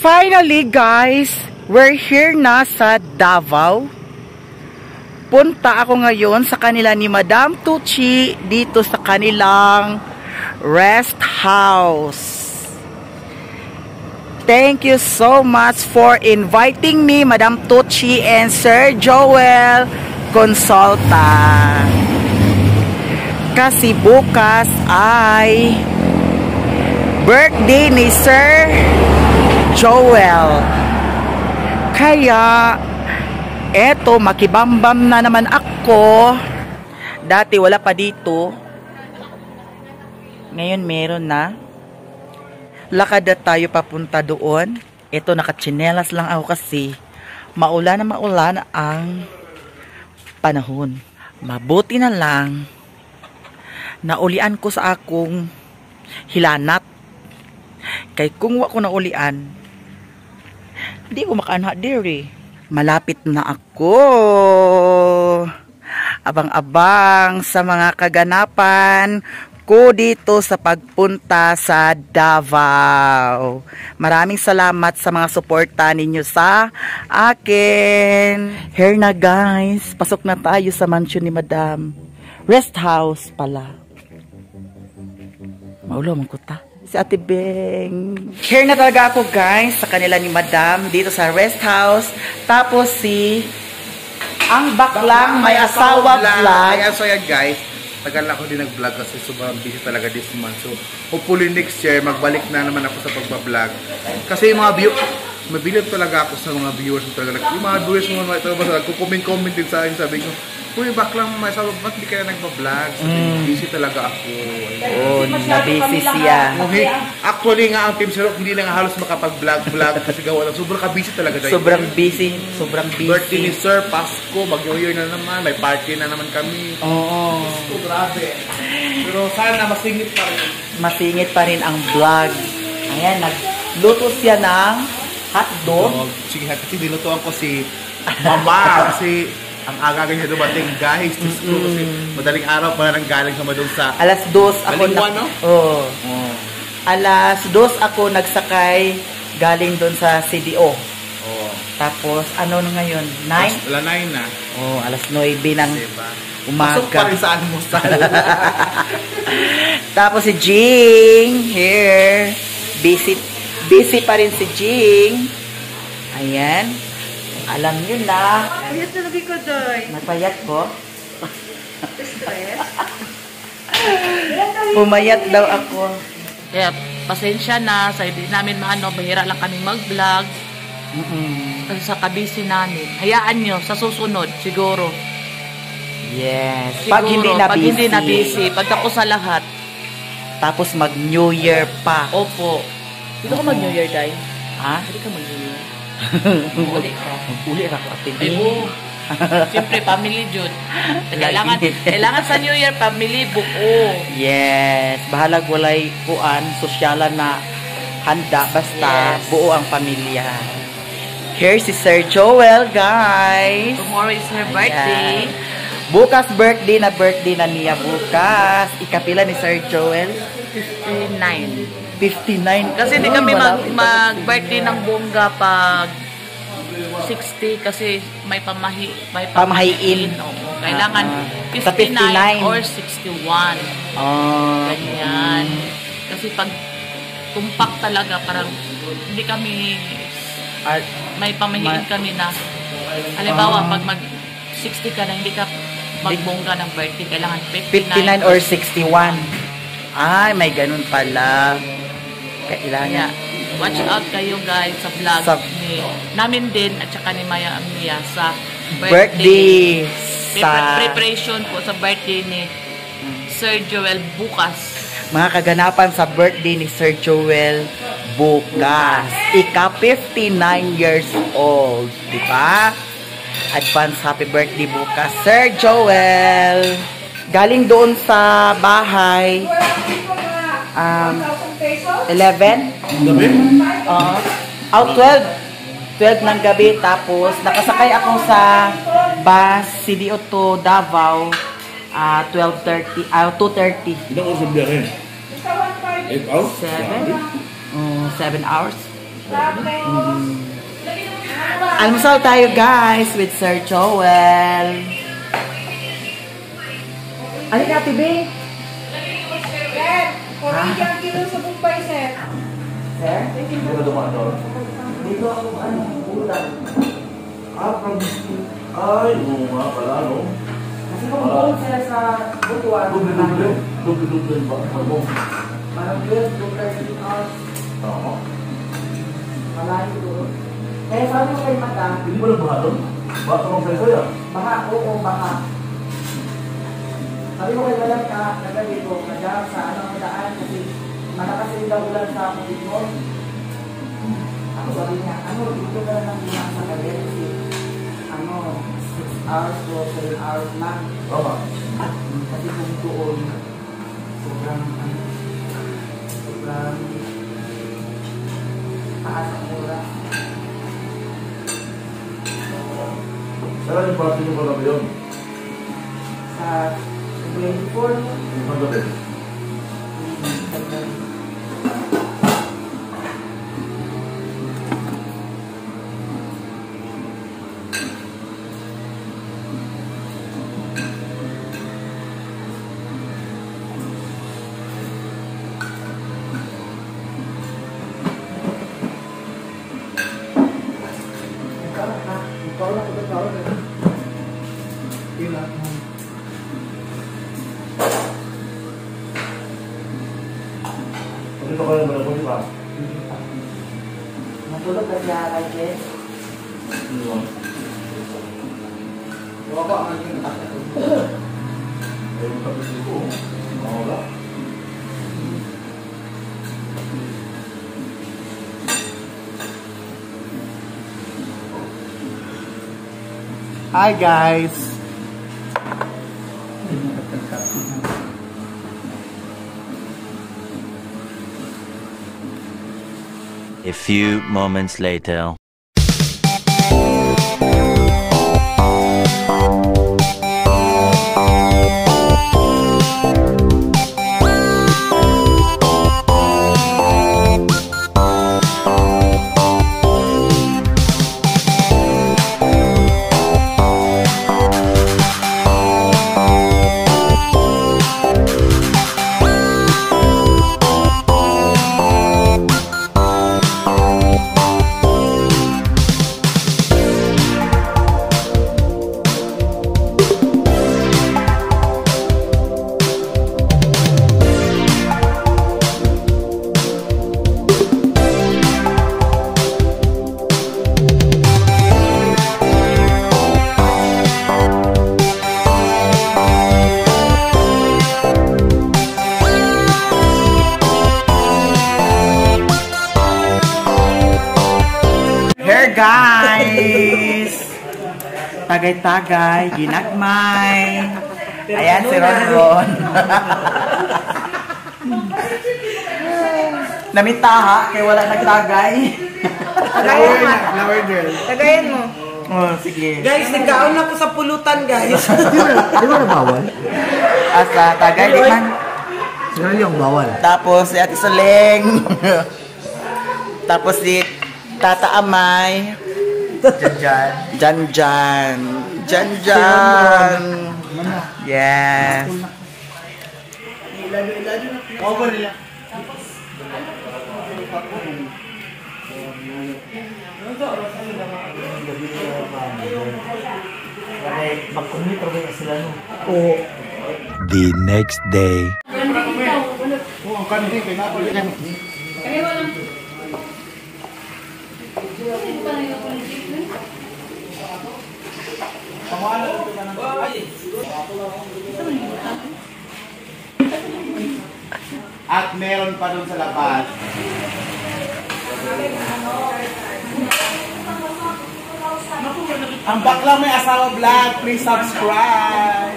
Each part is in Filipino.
Finally guys, we're here na sa Davao. Punta ako ngayon sa kanila ni Madam Tucci dito sa kanilang rest house. Thank you so much for inviting me, Madam Tucci and Sir Joel Consulta. Kasi bukas ay birthday ni Sir Joel. Kaya eto, makibambam na naman ako. Dati wala pa dito. Ngayon meron na. Lakad na tayo papunta doon. Eto, nakatsinelas lang ako kasi maulan na maulan ang panahon. Mabuti na lang naulian ko sa akong hilanat. Kay kung wa ko naulian, hindi ko makaanha diri. Malapit na ako. Abang-abang sa mga kaganapan ko dito sa pagpunta sa Davao. Maraming salamat sa mga suporta ninyo sa akin. Here na guys, pasok na tayo sa mansion ni Madam. Rest house pala. Maulo man ko ta. Si Ate Beng. Here na talaga ako guys sa kanila ni Madam dito sa rest house. Tapos ang baklang may asawa vlog. Kaya so yan guys, tagal ako din nag-vlog kasi sobrang busy talaga this month. So hopefully next year magbalik na naman ako sa pagbablog. Kasi yung mga mabilib talaga ako sa mga viewers mo talaga. Yung mga viewers mo nagko-comment din sa akin, sabi ko, uy, baklang may sabi, ba't di ka na nagbablog? So, busy talaga ako. Oh, na-busy siya. Actually nga, ang Team Sirok hindi na nga halos makapag-vlog kasi gawa lang. Sobrang busy talaga. Sobrang busy. Sobrang busy. Birthday ni Sir, Pasko, mag-New Year na naman. May party na naman kami. Oo. So, grabe. Pero sana masingit pa rin. Masingit pa rin ang vlog. Ayan, nagluto siya ng hotdog. Sige, kasi nilutuan ko si Mama. Kasi ang aga niya dumating guys. Kasi madaling araw pa nang galing sa madung sa alas 2 ako no? Oh. Alas 2 ako nagsakay galing doon sa CDO. Oh. Tapos ano na ngayon? 9? Alas 9 na. Oh, alas 9 ng diba? umaga. Pasok pa rin sa almusal. Tapos si Jing here. Busy pa rin si Jing. Ayan. Alam nyo na. Payat na lagi ko, Joy. Napayat ko. Stress? Pumayat daw ako. Kaya, pasensya na. Sa hindi namin bahira lang kami mag-vlog. Kasi sa kabisi namin. Hayaan nyo, sa susunod, siguro. Yes. Siguro, pag hindi na busy. Pagtapos sa lahat. Tapos mag-New Year pa. Opo. Dito ka mag-New Year, Day? Ha? Hindi ka mag-New Year. Uli ka ko. Ay, siyempre, family jud. Kailangan sa New Year, family buo. Yes. Bahalag walay kuan, sosyalan na handa. Basta buo ang pamilya. Here si Sir Joel, guys. Tomorrow is her birthday. Bukas birthday na niya bukas. Ikapila ni Sir Joel? 59. 59. Kasi hindi kami mag-birthday ng bongga pag 60 kasi may pamahiin. Kailangan 59 or 61. Ganyan. Kasi pag tumpak talaga, parang hindi kami may pamahiin kami na halimbawa pag mag 60 ka na hindi ka magbongga ng birthday, kailangan 59 or 61. Ay, may ganun pala. Kailangan. Watch out kayo guys sa vlog namin din at saka ni Maya Amia sa birthday. Preparation po sa birthday ni Sir Joel bukas. Mga kaganapan sa birthday ni Sir Joel bukas. Ika 59 years old. Diba? Advance happy birthday bukas, Sir Joel. Galing doon sa bahay 11? 12 ng gabi. Tapos nakasakay ako sa bus CDO to Davao 2:30. Ilang oras ang biyahe? 8 hours? 7 hours. Almusal tayo guys with Sir Joel. Ano ka, Tibi? Sir, 40 kilo sa Bombay, sir. Sir? Dito ako, ulam. Ay, oo nga pala, no? Kasi kung buong sila sa Butuan. Duble ba? Ano? Parang 12 to 13 hours. Oo. Malayo doon. Kaya sabi ko kay Madam, Hindi mo na baha doon? Baka mong sayo-saya? baha, oo, baha. Sabi ko kay Madam ka, nagabi ko, Madam, sa anong daan, kasi malakas rin daw ulan sa Bukidnon. Ako sabi niya, dito ka na lang bilang sa gabi, kasi 6 hours to 7 hours lang. Tama. Kasi kung doon, sobrang taas ang oras. Saan yung party nyo pala ba yun? Sa 24, Ang gabi. Dito kayo ba na ba? matulog ka siya kay Jess. Baba ang aking nakakatulog. Ayun sa pisi ko. Wala. Hi guys! A few moments later. Here guys! Tagay-tagay, ginagmay. Ayan si Ronron. Namitaha, kaya wala nagtagay. Flower girl. Tagayan mo. Oh, sige. Guys, nagkaon ako sa pulutan, guys. Di ba na bawal? Asa, tagay, di man. Sila yung bawal. Tapos si Ate Soleng. Tapos si Tata Amay. Jan. Yes. Over nila. The next day. At meron pa dun sa labas. Ang bakla may asawa vlog, please subscribe.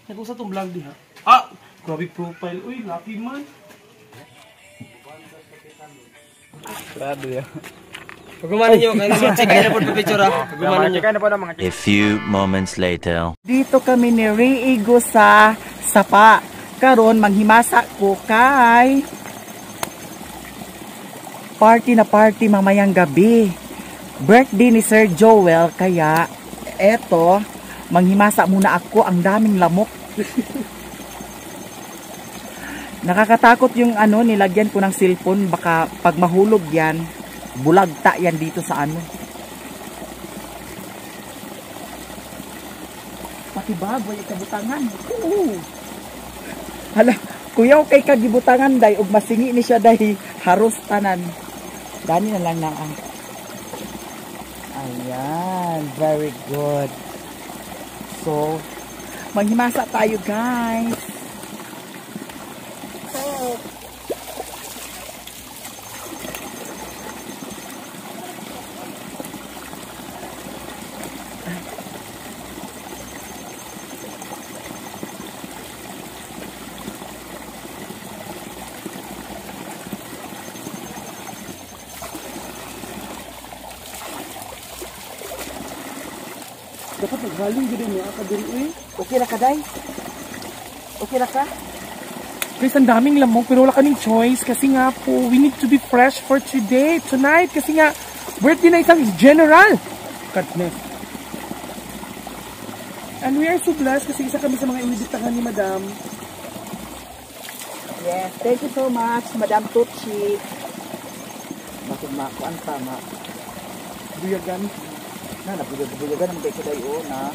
Nag-usa tong vlog din ha. Ah! Grabe profile. Uy, lucky man. Grabe yan. Pagkumanan nyo, kaya na po picture ha. Pagkumanan nyo. A few moments later. Dito kami ni Riigo sa Sapa. Karon manghimasa ko kay party na party mamayang gabi. Birthday ni Sir Joel, kaya eto, manghimasa muna ako, ang daming lamok. Nakakatakot yung ano, nilagyan ko ng cellphone, baka pag mahulog yan, bulagta yan dito sa ano. Pati baboy, kabutangan. Oo. Hala, kuyaw kay kagibutangan day, ug masingi ni siya day, haros tanan. Dani na lang na ang. Ayan, very good. So, manghimasa tayo guys. Dapat naghaling gano'n niya ka din eh. Okay na ka day? Okay na ka? Guys, ang daming lamok pero wala kaming choice kasi nga po, we need to be fresh for today, tonight. Kasi nga, birthday na isang general. Goodness. And we are so blessed kasi isa kami sa mga inibitahan ni Madam. Yes, thank you so much, Madam Tucci. Bakit makuan tama? Buyagan. Na, nabuyagan naman kayo kayo na.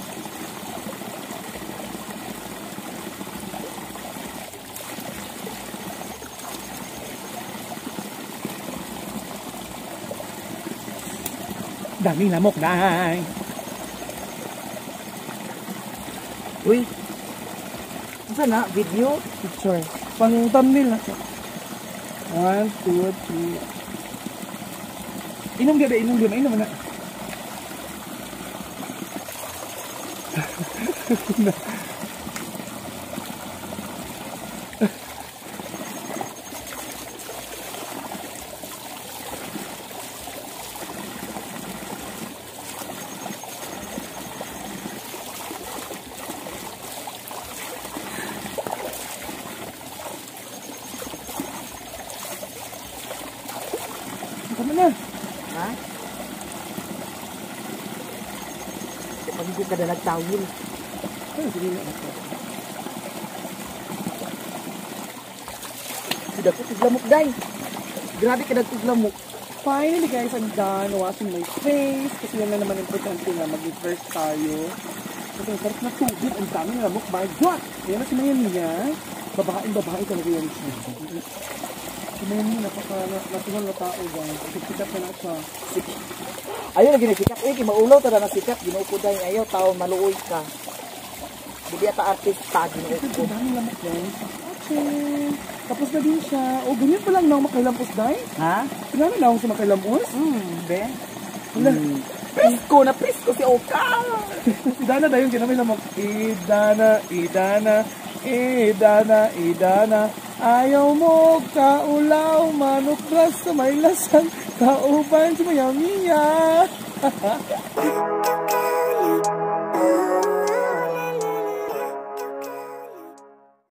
Daming lamok na. Uy, saan na? Video? Picture. Pang thumbnail na siya. 1, 2, 3. Inom gabi, inom na. Tama na. Ha? Pag hindi ka na nagtawil. Ay, sige na. Sudah ko tiglamok day. Grabe ka nagtiglamok. Finally guys, I'm done washing my face. Kasi yan na naman importante na mag-first tayo. Kasi ang sarap na tubig. Ang dami na lamok. My God! Yan na si Mayan niya. Babae talaga yan siya. Si Mayan niya, napaka-natural na tao guys. Sikat na na siya. Ayaw lagi na sikat. Uy, maulaw tada na sikat. Ginuupo day. Ayaw, tao maluoy ka. Hindi ata artista. Ito, Ginuupo. ang daming lamok guys. Okay. Tapos na din siya. O, ganyan pa lang na ako makailampos dahil. Ha? Pinano na ako sa makailampos? Be? Wala. Presko si Oka. Idana dahil yung ginamay lamok. Idana. Ayaw mo kaulaw, manukras sa may lasang, kauban si Mayamiya.